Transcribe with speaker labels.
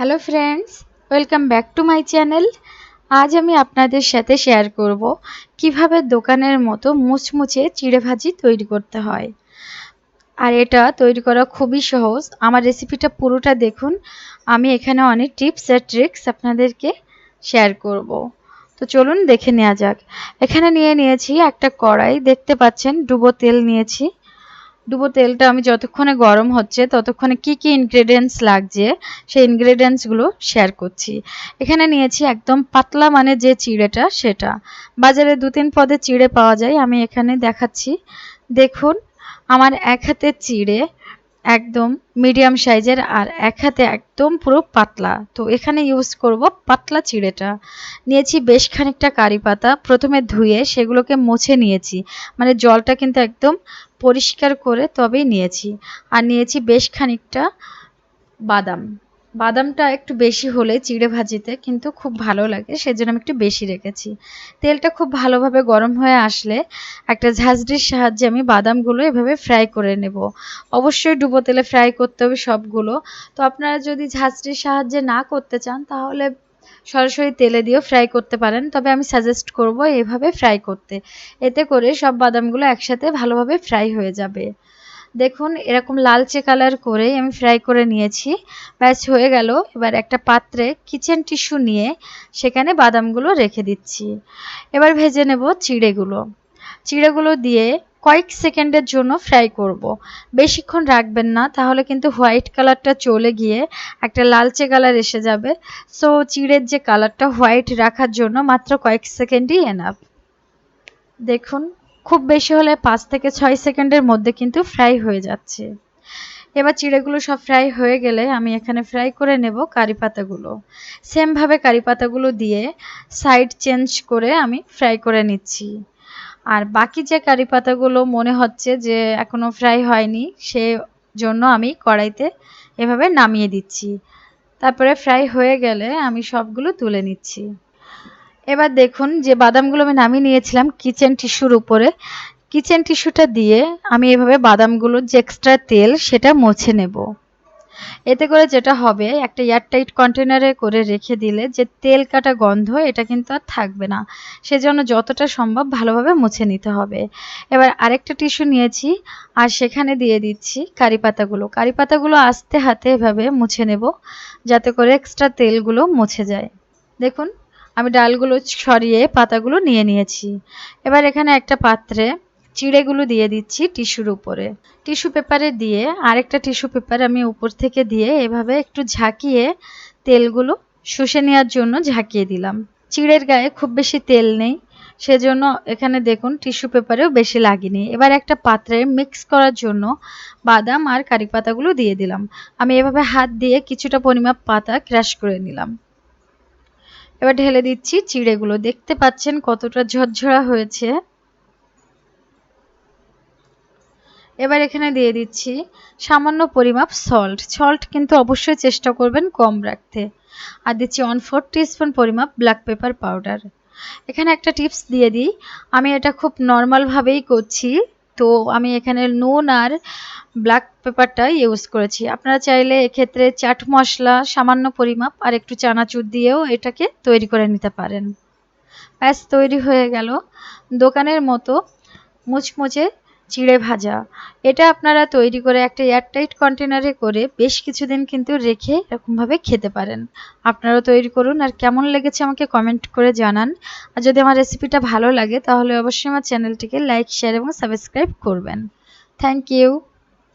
Speaker 1: Hello friends, welcome back to my channel. আজ আমি আপনাদের সাথে শেয়ার করব কিভাবে দোকানের মতো মুচমুচে চিড়ে ভাজি তৈরি করতে হয়। আর এটা তৈরি করা খুবই সহজ। আমার রেসিপিটা পুরোটা দেখুন। আমি এখানে অনেক টিপস আর ট্রিক্স আপনাদেরকে শেয়ার করব। তো চলুন দেখে নেওয়া যাক। এখানে নিয়েছি একটা কড়াই, দেখতে পাচ্ছেন ডুবো তেল নিয়েছি। ডুবো তেলটা আমি যতক্ষণে গরম হচ্ছে ততক্ষণে কি কি ইনগ্রেডিয়েন্টস লাগছে সেই ইনগ্রেডিয়েন্টসগুলো শেয়ার করছি। এখানে নিয়েছি একদম পাতলা মানে যে চিড়েটা, সেটা বাজারে 2-3 পদের চিড়ে পাওয়া যায়। আমি এখানে দেখাচ্ছি, দেখুন আমার এক হাতের চিড়ে একদম মিডিয়াম সাইজের আর এক হাতে একদম পুরো পাতলা। তো এখানে ইউজ করব পাতলা চিড়েটা। নিয়েছি বেশ খানিকটা কারি পাতা, প্রথমে ধুয়ে সেগুলোকে মুছে নিয়েছি, মানে জলটা কিন্তু একদম পরিষ্কার করে তবেই নিয়েছি। আর নিয়েছি বেশ খানিকটা বাদাম। বাদামটা একটু বেশি হলে চিড়ে ভাজিতে কিন্তু খুব ভালো লাগে, সেজন্য আমি একটু বেশি রেখেছি। তেলটা খুব ভালোভাবে গরম হয়ে আসলে একটা ঝাঁঝরির সাহায্যে আমি বাদামগুলো এভাবে ফ্রাই করে নেব। অবশ্যই ডুবো তেলে ফ্রাই করতে হবে সবগুলো। তো আপনারা যদি ঝাঁঝরির সাহায্যে না করতে চান তাহলে সরাসরি তেলে দিয়েও ফ্রাই করতে পারেন, তবে আমি সাজেস্ট করব এভাবে ফ্রাই করতে। এতে করে সব বাদামগুলো একসাথে ভালোভাবে ফ্রাই হয়ে যাবে। দেখুন এরকম লালচে কালার করে আমি ফ্রাই করে নিয়েছি। ব্যাস হয়ে গেল। এবার একটা পাত্রে কিচেন টিস্যু নিয়ে সেখানে বাদামগুলো রেখে দিচ্ছি। এবার ভেজে নেব চিড়েগুলো। চিড়েগুলো দিয়ে কয়েক সেকেন্ডের জন্য ফ্রাই করব। বেশিক্ষণ রাখবেন না, তাহলে কিন্তু হোয়াইট কালারটা চলে গিয়ে একটা লালচে কালার এসে যাবে। সো চিড়ের যে কালারটা হোয়াইট রাখার জন্য মাত্র কয়েক সেকেন্ডই এনাফ। দেখুন খুব বেশি হলে 5 থেকে 6 সেকেন্ডের মধ্যে কিন্তু ফ্রাই হয়ে যাচ্ছে। এবার চিড়েগুলো সব ফ্রাই হয়ে গেলে আমি এখানে ফ্রাই করে নেব কারি পাতাগুলো। সেম ভাবে কারি পাতাগুলো দিয়ে সাইড চেঞ্জ করে আমি ফ্রাই করে নিচ্ছি। আর বাকি যে কারি পাতাগুলো মনে হচ্ছে যে এখনো ফ্রাই হয়নি, সেজন্য আমি কড়াইতে এভাবে নামিয়ে দিচ্ছি। তারপরে ফ্রাই হয়ে গেলে আমি সবগুলো তুলে নিচ্ছি। এবার দেখুন যে বাদামগুলো আমি নামিয়ে নিয়েছিলাম কিচেন টিস্যুর উপরে, কিচেন টিস্যুটা দিয়ে আমি এভাবে বাদামগুলোর যে এক্সট্রা তেল সেটা মুছে নেব। এতে করে যেটা হবে, একটা এয়ারটাইট কন্টেনারে করে রেখে দিলে যে তেল কাটা গন্ধ এটা কিন্তু আর থাকবে না। সেজন্য যতটা সম্ভব ভালোভাবে মুছে নিতে হবে। এবার আরেকটা টিস্যু নিয়েছি আর সেখানে দিয়ে দিচ্ছি কারি পাতাগুলো। কারি পাতাগুলো আস্তে হাতে এভাবে মুছে নেব যাতে করে এক্সট্রা তেলগুলো মুছে যায়। দেখুন আমি ডালগুলো সরিয়ে পাতাগুলো নিয়ে নিয়েছি। এবার এখানে একটা পাত্রে চিড়েগুলো দিয়ে দিচ্ছি টিস্যুর উপরে। টিস্যু পেপারে দিয়ে আরেকটা টিস্যু পেপার আমি উপর থেকে দিয়ে এভাবে একটু ঝাঁকিয়ে তেলগুলো শুষে নেওয়ার জন্য ঝাঁকিয়ে দিলাম। চিড়ের গায়ে খুব বেশি তেল নেই, সেজন্য এখানে দেখুন টিস্যু পেপারেও বেশি লাগেনি। এবার একটা পাত্রে মিক্স করার জন্য বাদাম আর কারি পাতাগুলো দিয়ে দিলাম। আমি এভাবে হাত দিয়ে কিছুটা পরিমাপ পাতা ক্রাশ করে নিলাম। এবার ঢেলে দিচ্ছি চিড়েগুলো। দেখতে পাচ্ছেন কতটা ঝরঝরা হয়েছে। এবার এখানে দিয়ে দিচ্ছি সামান্য পরিমাপ সল্ট। সল্ট কিন্তু অবশ্যই চেষ্টা করবেন কম রাখতে। আর দিচ্ছি 1/4 টিস্পুন পরিমাপ ব্ল্যাক পেপার পাউডার। এখানে একটা টিপস দিয়ে দিই, আমি এটা খুব নর্মাল ভাবেই করছি। তো আমি এখানে নুন আর ব্ল্যাক পেপারটা ইউজ করেছি। আপনারা চাইলে এক্ষেত্রে চাট মশলা সামান্য পরিমাপ আর একটু চানাচুর দিয়েও এটাকে তৈরি করে নিতে পারেন। ব্যাস তৈরি হয়ে গেল দোকানের মতো মুচমুচে চিড়ে ভাজা। এটা আপনারা তৈরি করে একটা এয়ারটাইট কন্টেনারে করে বেশ কিছুদিন কিন্তু রেখে এরকমভাবে খেতে পারেন। আপনারাও তৈরি করুন আর কেমন লেগেছে আমাকে কমেন্ট করে জানান। আর যদি আমার রেসিপিটা ভালো লাগে তাহলে অবশ্যই আমার চ্যানেলটিকে লাইক, শেয়ার এবং সাবস্ক্রাইব করবেন। Thank you.